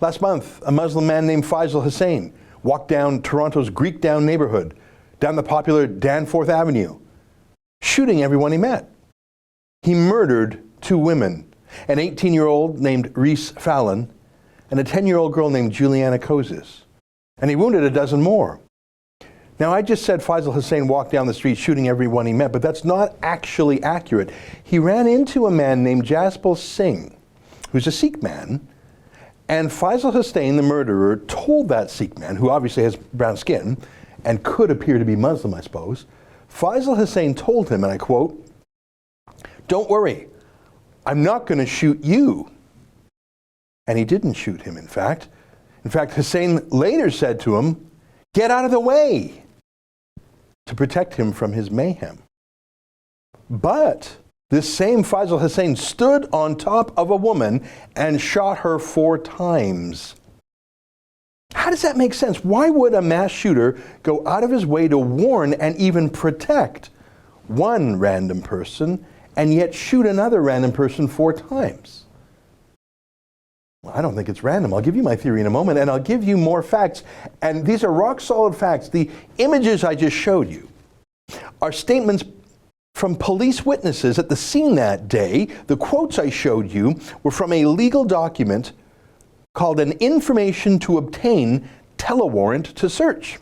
Last month, a Muslim man named Faisal Hussain walked down Toronto's Greektown neighborhood, down the popular Danforth Avenue, shooting everyone he met. He murdered 2 women, an 18-year-old named Reese Fallon and a 10-year-old girl named Juliana Kozis. And he wounded a dozen more. Now, I just said Faisal Hussain walked down the street shooting everyone he met, but that's not actually accurate. He ran into a man named Jasper Singh, who's a Sikh man, and Faisal Hussain, the murderer, told that Sikh man, who obviously has brown skin and could appear to be Muslim, I suppose, Faisal Hussain told him, and I quote, "Don't worry, I'm not going to shoot you." And he didn't shoot him, in fact. In fact, Hussain later said to him, "Get out of the way," to protect him from his mayhem. But this same Faisal Hussain stood on top of a woman and shot her 4 times. How does that make sense? Why would a mass shooter go out of his way to warn and even protect one random person and yet shoot another random person 4 times? Well, I don't think it's random. I'll give you my theory in a moment, and I'll give you more facts. And these are rock-solid facts. The images I just showed you are statements from police witnesses at the scene that day. The quotes I showed you were from a legal document called an information to obtain telewarrant to search.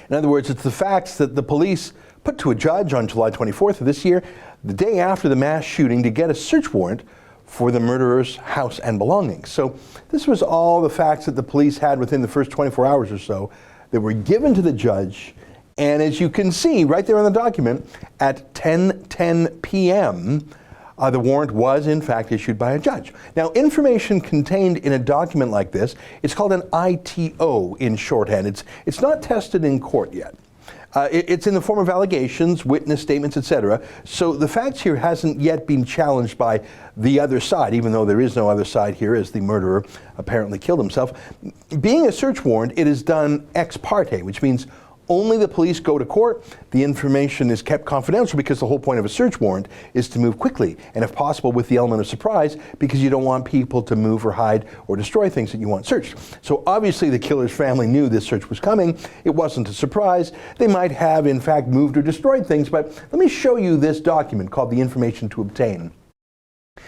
In other words, it's the facts that the police put to a judge on July 24th of this year, the day after the mass shooting, to get a search warrant for the murderer's house and belongings. So this was all the facts that the police had within the first 24 hours or so that were given to the judge. And as you can see right there on the document, at 10:10 p.m., the warrant was in fact issued by a judge. Now, information contained in a document like this, it's called an ITO in shorthand. It's not tested in court yet. It's in the form of allegations, witness statements, etc. So the facts here hasn't yet been challenged by the other side, even though there is no other side here, as the murderer apparently killed himself. Being a search warrant, it is done ex parte, which means only the police go to court. The information is kept confidential because the whole point of a search warrant is to move quickly, and if possible with the element of surprise, because you don't want people to move or hide or destroy things that you want searched. So obviously the killer's family knew this search was coming. It wasn't a surprise. They might have in fact moved or destroyed things, but let me show you this document called the information to obtain,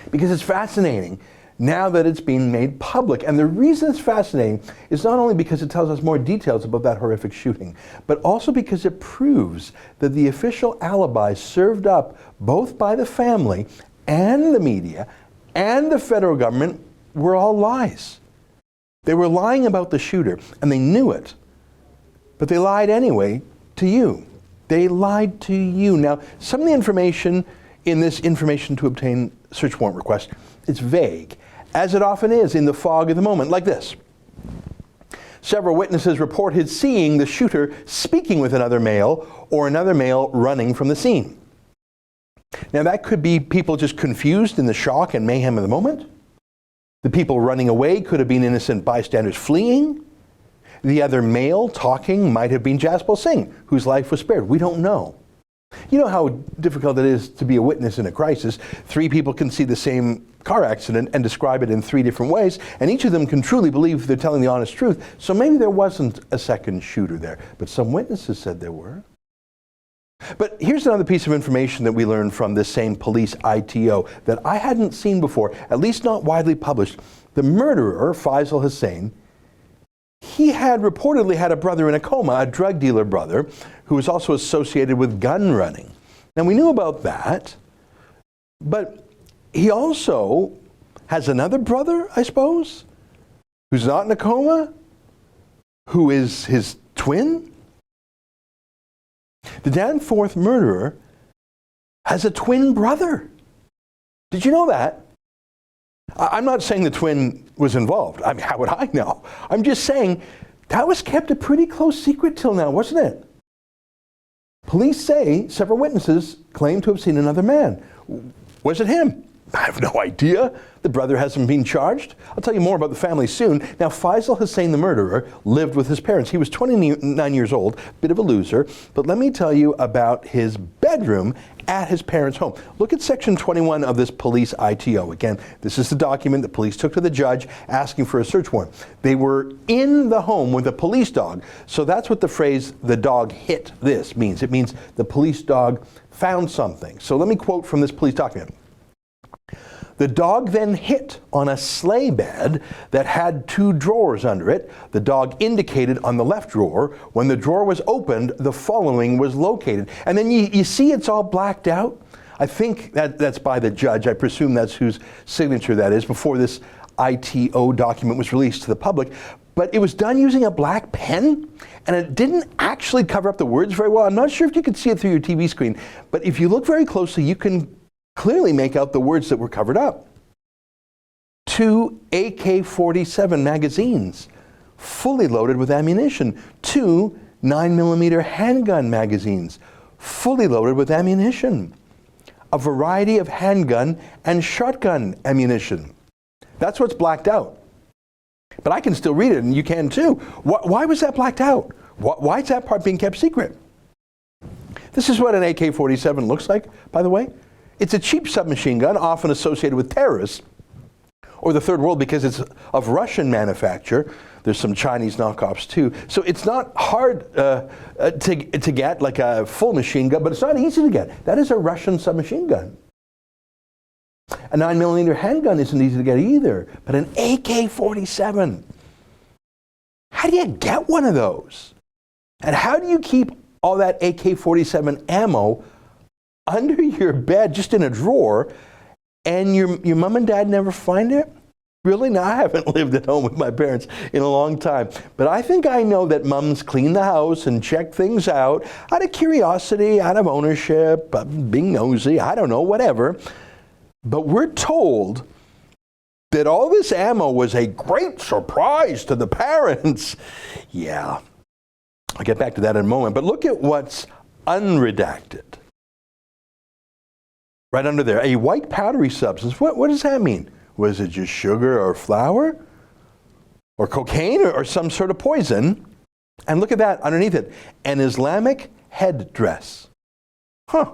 because it's fascinating now that it's being made public. And the reason it's fascinating is not only because it tells us more details about that horrific shooting, but also because it proves that the official alibi served up both by the family and the media and the federal government were all lies. They were lying about the shooter, and they knew it. But they lied anyway to you. They lied to you. Now, some of the information in this information to obtain search warrant request, it's vague, as it often is in the fog of the moment, like this. Several witnesses reported seeing the shooter speaking with another male or another male running from the scene. Now, that could be people just confused in the shock and mayhem of the moment. The people running away could have been innocent bystanders fleeing. The other male talking might have been Jasper Singh, whose life was spared. We don't know. You know how difficult it is to be a witness in a crisis. 3 people can see the same car accident and describe it in 3 different ways, and each of them can truly believe they're telling the honest truth. So maybe there wasn't a second shooter there, but some witnesses said there were. But here's another piece of information that we learned from this same police ITO that I hadn't seen before, at least not widely published. The murderer, Faisal Hussain, he had reportedly had a brother in a coma, a drug dealer brother, who was also associated with gun running. Now, we knew about that, but he also has another brother, I suppose, who's not in a coma, who is his twin. The Danforth murderer has a twin brother. Did you know that? I'm not saying the twin was involved. I mean, how would I know? I'm just saying that was kept a pretty close secret till now, wasn't it? Police say several witnesses claim to have seen another man. Was it him? I have no idea. The brother hasn't been charged. I'll tell you more about the family soon. Now, Faisal Hussain, the murderer, lived with his parents. He was 29 years old, bit of a loser. But let me tell you about his bedroom at his parents' home. Look at section 21 of this police ITO. Again, this is the document the police took to the judge asking for a search warrant. They were in the home with a police dog. So that's what the phrase, "the dog hit this," means. It means the police dog found something. So let me quote from this police document. "The dog then hit on a sleigh bed that had 2 drawers under it. The dog indicated on the left drawer. When the drawer was opened, the following was located." And then you see it's all blacked out. I think that's by the judge. I presume that's whose signature that is before this ITO document was released to the public. But it was done using a black pen, and it didn't actually cover up the words very well. I'm not sure if you could see it through your TV screen, but if you look very closely, you can clearly make out the words that were covered up. 2 AK-47 magazines, fully loaded with ammunition. 2 9mm handgun magazines, fully loaded with ammunition. A variety of handgun and shotgun ammunition. That's what's blacked out. But I can still read it, and you can too. Why was that blacked out? Why is that part being kept secret? This is what an AK-47 looks like, by the way. It's a cheap submachine gun, often associated with terrorists or the Third World because it's of Russian manufacture. There's some Chinese knockoffs too. So it's not hard to get like a full machine gun, but it's not easy to get. That is a Russian submachine gun. A 9mm handgun isn't easy to get either, but an AK-47. How do you get one of those? And how do you keep all that AK-47 ammo under your bed, just in a drawer, and your mom and dad never find it? Really? Now, I haven't lived at home with my parents in a long time, but I think I know that mums clean the house and check things out out of curiosity, out of ownership, being nosy, I don't know, whatever. But we're told that all this ammo was a great surprise to the parents. Yeah, I'll get back to that in a moment, but look at what's unredacted. Right under there, a white powdery substance. What does that mean? Was it just sugar or flour? Or cocaine or some sort of poison? And look at that underneath it. An Islamic headdress. Huh.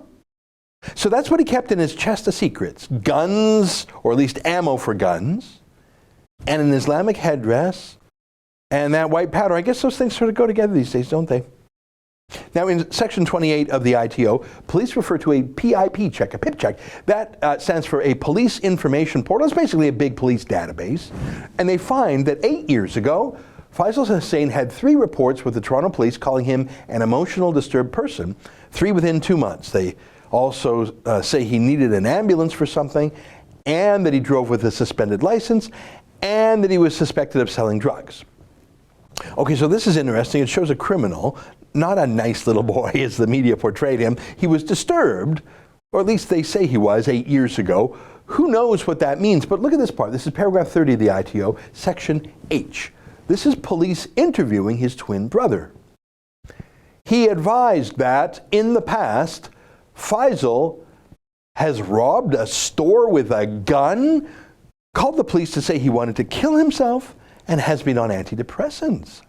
So that's what he kept in his chest of secrets. Guns, or at least ammo for guns, and an Islamic headdress, and that white powder. I guess those things sort of go together these days, don't they? Now, in section 28 of the ITO, police refer to a PIP check, a PIP check. That stands for a police information portal. It's basically a big police database. And they find that 8 years ago, Faisal Hussain had 3 reports with the Toronto police calling him an emotional disturbed person, 3 within 2 months. They also say he needed an ambulance for something, and that he drove with a suspended license, and that he was suspected of selling drugs. Okay, so this is interesting. It shows a criminal, not a nice little boy as the media portrayed him. He was disturbed, or at least they say he was 8 years ago. Who knows what that means? But look at this part. This is paragraph 30 of the ITO, section H. This is police interviewing his twin brother. He advised that in the past, Faisal has robbed a store with a gun, called the police to say he wanted to kill himself, and has been on antidepressants.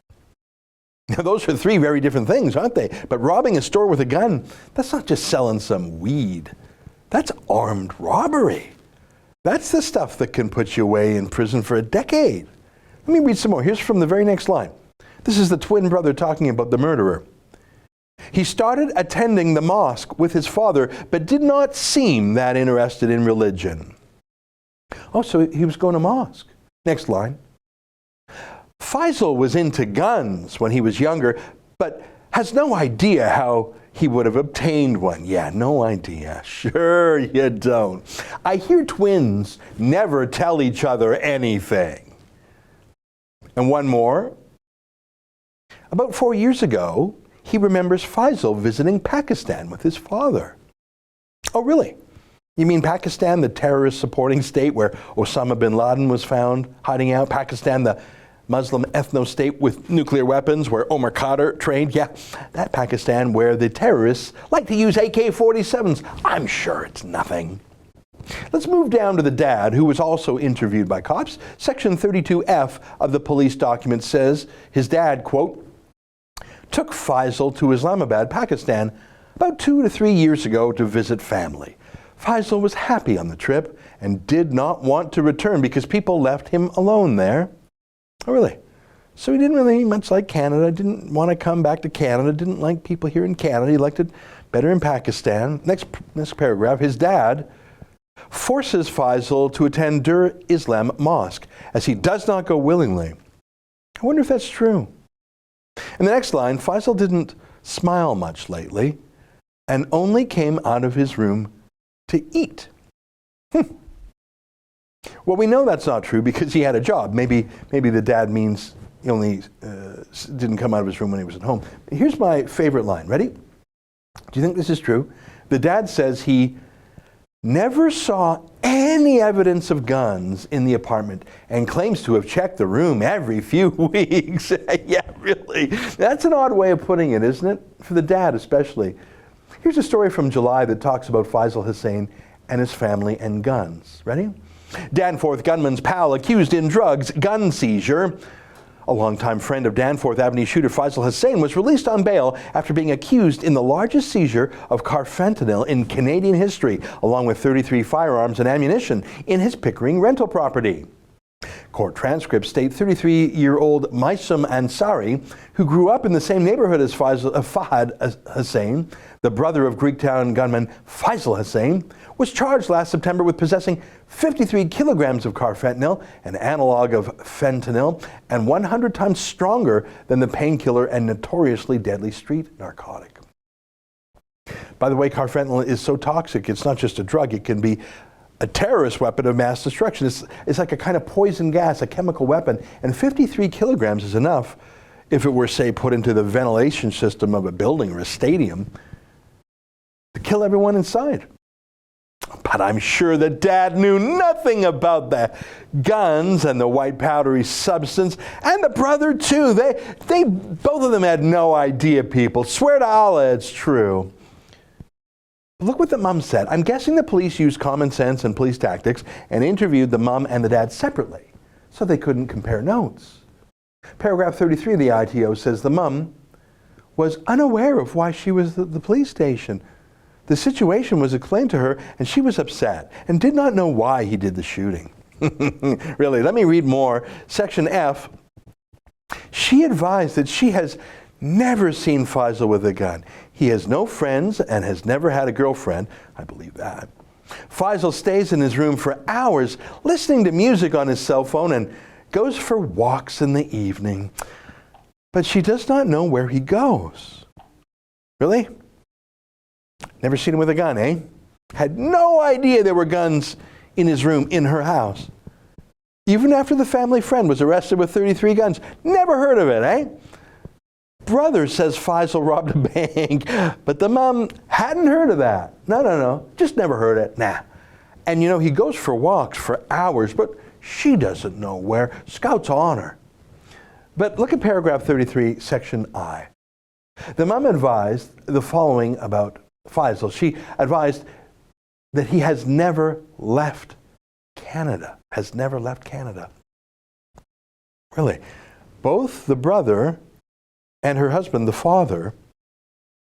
Now, those are 3 very different things, aren't they? But robbing a store with a gun, that's not just selling some weed. That's armed robbery. That's the stuff that can put you away in prison for a decade. Let me read some more. Here's from the very next line. This is the twin brother talking about the murderer. He started attending the mosque with his father, but did not seem that interested in religion. Oh, so he was going to mosque. Next line. Faisal was into guns when he was younger, but has no idea how he would have obtained one. Yeah, no idea. Sure you don't. I hear twins never tell each other anything. And one more. About 4 years ago, he remembers Faisal visiting Pakistan with his father. Oh, really? You mean Pakistan, the terrorist supporting state where Osama bin Laden was found hiding out? Pakistan, the Muslim ethno-state with nuclear weapons where Omar Khadr trained? Yeah, that Pakistan where the terrorists like to use AK-47s. I'm sure it's nothing. Let's move down to the dad, who was also interviewed by cops. Section 32F of the police document says his dad, quote, took Faisal to Islamabad, Pakistan, about 2 to 3 years ago to visit family. Faisal was happy on the trip and did not want to return because people left him alone there. Oh, really? So he didn't really much like Canada, didn't want to come back to Canada, didn't like people here in Canada. He liked it better in Pakistan. Next paragraph, his dad forces Faisal to attend Dur Islam Mosque, as he does not go willingly. I wonder if that's true. In the next line, Faisal didn't smile much lately and only came out of his room to eat. Well, we know that's not true because he had a job. Maybe the dad means he only didn't come out of his room when he was at home. Here's my favorite line. Ready? Do you think this is true? The dad says he never saw any evidence of guns in the apartment and claims to have checked the room every few weeks. Yeah, really. That's an odd way of putting it, isn't it? For the dad especially. Here's a story from July that talks about Faisal Hussain and his family and guns. Ready? Danforth gunman's pal accused in drugs, gun seizure. A longtime friend of Danforth Avenue shooter Faisal Hussain was released on bail after being accused in the largest seizure of carfentanil in Canadian history, along with 33 firearms and ammunition in his Pickering rental property. Court transcripts state 33-year-old Maisum Ansari, who grew up in the same neighborhood as Fahad Hussain, the brother of Greektown gunman Faisal Hussain, was charged last September with possessing 53 kilograms of carfentanil, an analog of fentanyl, and 100 times stronger than the painkiller and notoriously deadly street narcotic. By the way, carfentanil is so toxic, it's not just a drug, it can be a terrorist weapon of mass destruction. It's like a kind of poison gas, a chemical weapon, and 53 kilograms is enough if it were, say, put into the ventilation system of a building or a stadium to kill everyone inside. But I'm sure that Dad knew nothing about the guns and the white powdery substance, and the brother too. They both of them had no idea, people. Swear to Allah it's true. Look what the mom said. I'm guessing the police used common sense and police tactics and interviewed the mom and the dad separately, so they couldn't compare notes. Paragraph 33 of the ITO says the mom was unaware of why she was at the police station. The situation was explained to her, and she was upset and did not know why he did the shooting. Really, let me read more. Section F. She advised that she has never seen Faisal with a gun. He has no friends and has never had a girlfriend. I believe that. Faisal stays in his room for hours, listening to music on his cell phone and goes for walks in the evening. But she does not know where he goes. Really? Never seen him with a gun, eh? Had no idea there were guns in his room, in her house. Even after the family friend was arrested with 33 guns. Never heard of it, eh? Brother says Faisal robbed a bank, but the mom hadn't heard of that. No, just never heard it. Nah. And you know, he goes for walks for hours, but she doesn't know where. Scout's honor. But look at paragraph 33, section I. The mom advised the following about Faisal. She advised that he has never left Canada. Has never left Canada. Really. Both the brother and her husband, the father,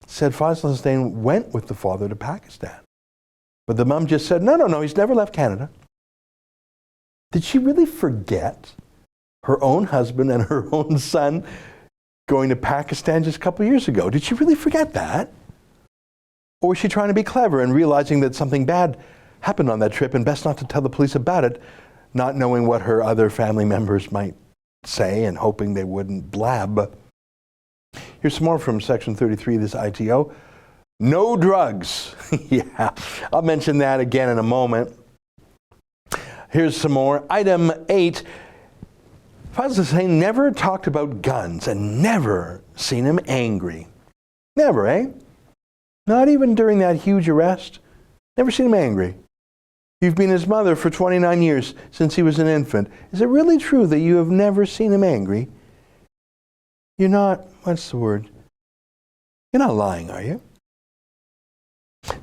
said Faisal Hussain went with the father to Pakistan. But the mom just said, no, he's never left Canada. Did she really forget her own husband and her own son going to Pakistan just a couple of years ago? Did she really forget that? Or was she trying to be clever and realizing that something bad happened on that trip and best not to tell the police about it, not knowing what her other family members might say and hoping they wouldn't blab? Here's some more from section 33 of this ITO. No drugs. Yeah, I'll mention that again in a moment. Here's some more. Item 8. Faisal Hussain never talked about guns and never seen him angry. Never, eh? Not even during that huge arrest. Never seen him angry. You've been his mother for 29 years since he was an infant. Is it really true that you have never seen him angry? You're not, what's the word? You're not lying, are you?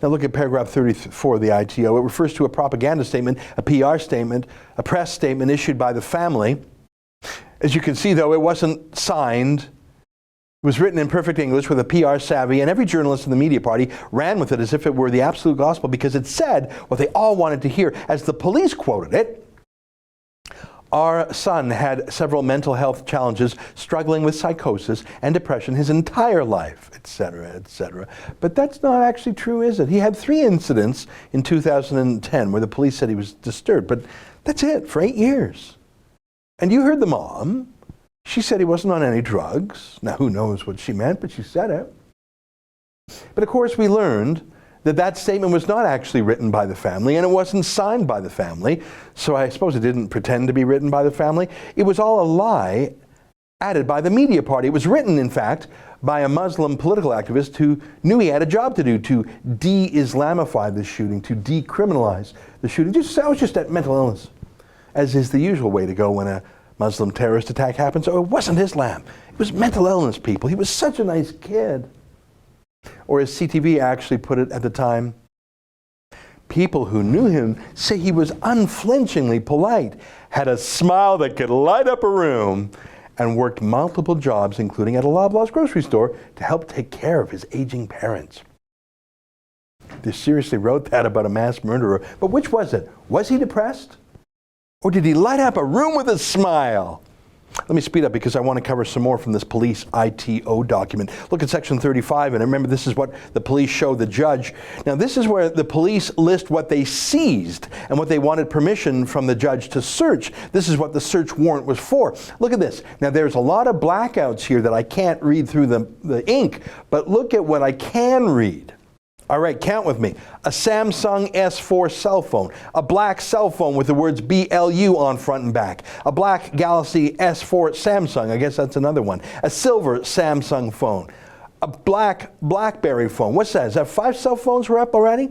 Now look at paragraph 34 of the ITO. It refers to a propaganda statement, a PR statement, a press statement issued by the family. As you can see, though, it wasn't signed. It was written in perfect English with a PR savvy, and every journalist in the media party ran with it as if it were the absolute gospel because it said what they all wanted to hear. As the police quoted it, our son had several mental health challenges, struggling with psychosis and depression his entire life, etc., etc. But that's not actually true, is it? He had 3 incidents in 2010 where the police said he was disturbed, but that's it for 8 years. And you heard the mom. She said he wasn't on any drugs. Now, who knows what she meant, but she said it. But of course, we learned that that statement was not actually written by the family, and it wasn't signed by the family. So I suppose it didn't pretend to be written by the family. It was all a lie added by the media party. It was written, in fact, by a Muslim political activist who knew he had a job to do to de-Islamify the shooting, to decriminalize the shooting. That was just that mental illness, as is the usual way to go when a Muslim terrorist attack happens. Oh, it wasn't Islam. It was mental illness, people. He was such a nice kid. Or as CTV actually put it at the time, people who knew him say he was unflinchingly polite, had a smile that could light up a room, and worked multiple jobs, including at a Loblaws grocery store, to help take care of his aging parents. They seriously wrote that about a mass murderer. But which was it? Was he depressed? Or did he light up a room with a smile? Let me speed up because I want to cover some more from this police ITO document. Look at section 35, and remember this is what the police showed the judge. Now this is where the police list what they seized and what they wanted permission from the judge to search. This is what the search warrant was for. Look at this. Now there's a lot of blackouts here that I can't read through the ink, but look at what I can read. All right, count with me. A Samsung S4 cell phone, a black cell phone with the words BLU on front and back, a black Galaxy S4 Samsung, I guess that's another one, a silver Samsung phone, a black BlackBerry phone. What's that? Is that 5 cell phones were up already?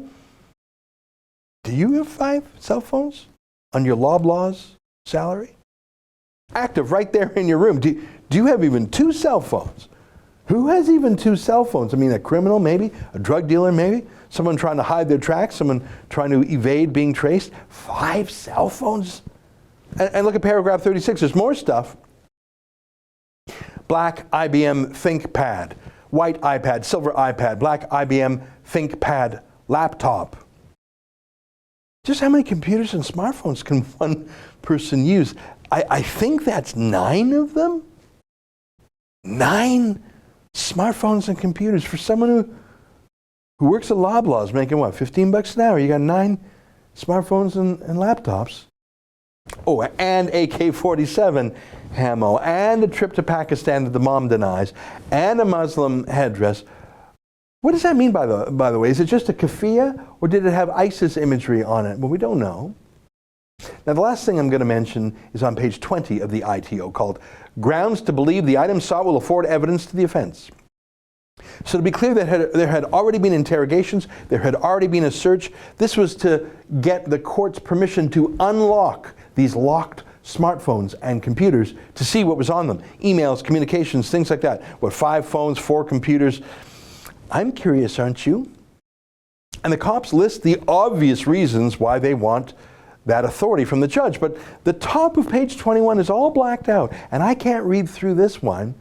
Do you have 5 cell phones on your Loblaws salary? Active right there in your room. Do you have even 2 cell phones? Who has even 2 cell phones? I mean, a criminal maybe, a drug dealer maybe, someone trying to hide their tracks, someone trying to evade being traced. 5 cell phones? And look at paragraph 36, there's more stuff. Black IBM ThinkPad, white iPad, silver iPad, black IBM ThinkPad laptop. Just how many computers and smartphones can one person use? I think that's 9 of them? 9 smartphones and computers for someone who works at Loblaws making what, $15 an hour? You got 9 smartphones and laptops. Oh, and AK-47 ammo, and a trip to Pakistan that the mom denies, and a Muslim headdress. What does that mean, by the way? Is it just a keffiyeh, or did it have ISIS imagery on it? Well, we don't know. Now, the last thing I'm going to mention is on page 20 of the ITO, called Grounds to Believe the Item Sought Will Afford Evidence to the Offense. So to be clear, there had already been interrogations, there had already been a search. This was to get the court's permission to unlock these locked smartphones and computers to see what was on them. Emails, communications, things like that. What, 5 phones, 4 computers? I'm curious, aren't you? And the cops list the obvious reasons why they want that authority from the judge. But the top of page 21 is all blacked out, and I can't read through this one.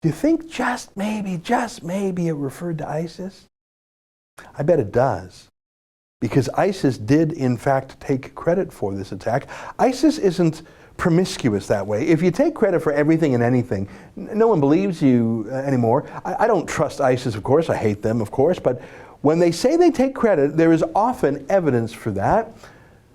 Do you think just maybe it referred to ISIS? I bet it does. Because ISIS did, in fact, take credit for this attack. ISIS isn't promiscuous that way. If you take credit for everything and anything, no one believes you anymore. I don't trust ISIS, of course. I hate them, of course. But when they say they take credit, there is often evidence for that.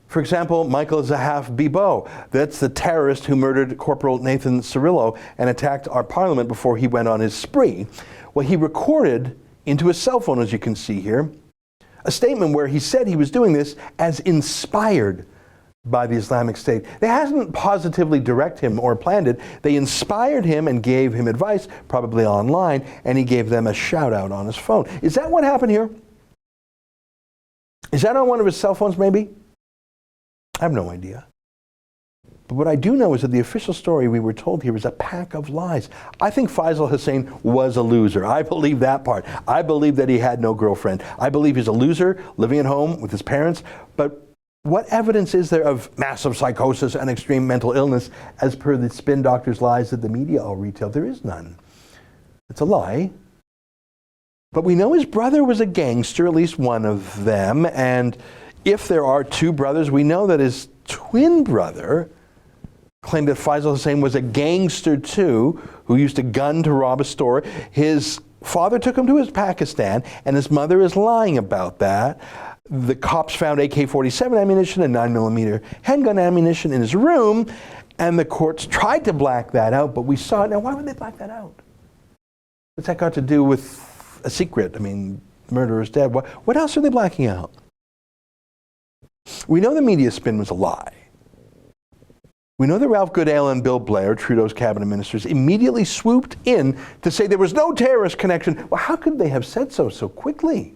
For example, Michael Zahaf Bibo, that's the terrorist who murdered Corporal Nathan Cirillo and attacked our parliament before he went on his spree. Well, he recorded into his cell phone, as you can see here, a statement where he said he was doing this as inspired by the Islamic State. They hasn't positively directed him or planned it. They inspired him and gave him advice, probably online, and he gave them a shout out on his phone. Is that what happened here? Is that on one of his cell phones, maybe? I have no idea. But what I do know is that the official story we were told here is a pack of lies. I think Faisal Hussain was a loser. I believe that part. I believe that he had no girlfriend. I believe he's a loser living at home with his parents. But what evidence is there of massive psychosis and extreme mental illness as per the spin doctor's lies that the media all retail? There is none. It's a lie. But we know his brother was a gangster, at least one of them. And if there are two brothers, we know that his twin brother claimed that Faisal Hussain was a gangster too, who used a gun to rob a store. His father took him to Pakistan, and his mother is lying about that. The cops found AK-47 ammunition and 9mm handgun ammunition in his room, and the courts tried to black that out, but we saw it. Now, why would they black that out? What's that got to do with a secret? I mean, murderer's dead. What else are they blacking out? We know the media spin was a lie. We know that Ralph Goodale and Bill Blair, Trudeau's cabinet ministers, immediately swooped in to say there was no terrorist connection. Well, how could they have said so quickly?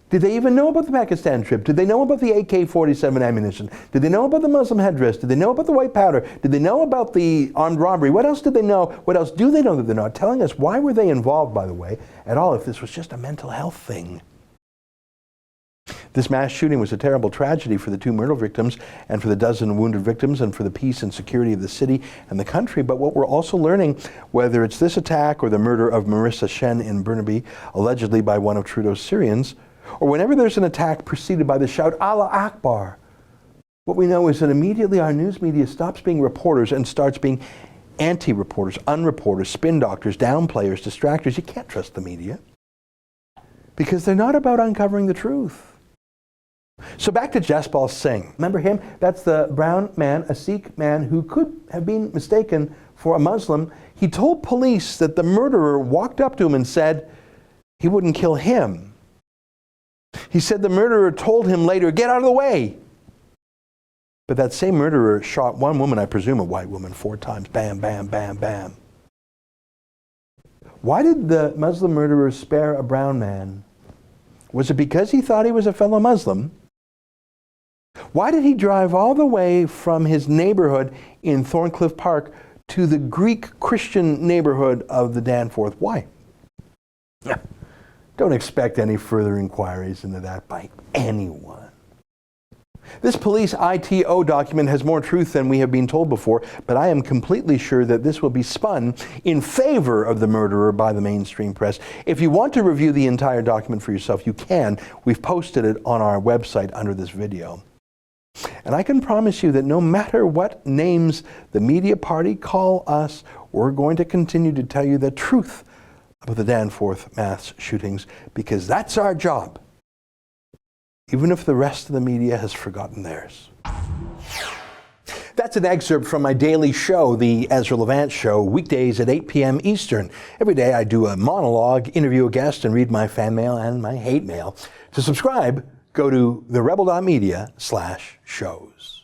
Did they even know about the Pakistan trip? Did they know about the AK-47 ammunition? Did they know about the Muslim headdress? Did they know about the white powder? Did they know about the armed robbery? What else did they know? What else do they know that they're not telling us? Why were they involved, by the way, at all if this was just a mental health thing? This mass shooting was a terrible tragedy for the two murder victims and for the dozen wounded victims and for the peace and security of the city and the country. But what we're also learning, whether it's this attack or the murder of Marissa Shen in Burnaby, allegedly by one of Trudeau's Syrians, or whenever there's an attack preceded by the shout, Allah Akbar, what we know is that immediately our news media stops being reporters and starts being anti-reporters, unreporters, spin doctors, downplayers, distractors. You can't trust the media because they're not about uncovering the truth. So back to Jaspal Singh. Remember him? That's the brown man, a Sikh man who could have been mistaken for a Muslim. He told police that the murderer walked up to him and said he wouldn't kill him. He said the murderer told him later, "Get out of the way." But that same murderer shot one woman, I presume a white woman, 4 times. Bam, bam, bam, bam. Why did the Muslim murderer spare a brown man? Was it because he thought he was a fellow Muslim? Why did he drive all the way from his neighborhood in Thorncliffe Park to the Greek Christian neighborhood of the Danforth? Why? Don't expect any further inquiries into that by anyone. This police ITO document has more truth than we have been told before, but I am completely sure that this will be spun in favor of the murderer by the mainstream press. If you want to review the entire document for yourself, you can. We've posted it on our website under this video. And I can promise you that no matter what names the media party call us, we're going to continue to tell you the truth about the Danforth mass shootings, because that's our job, even if the rest of the media has forgotten theirs. That's an excerpt from my daily show, the Ezra Levant Show, weekdays at 8 p.m. Eastern. Every day I do a monologue, interview a guest, and read my fan mail and my hate mail. To subscribe, go to therebel.media/shows.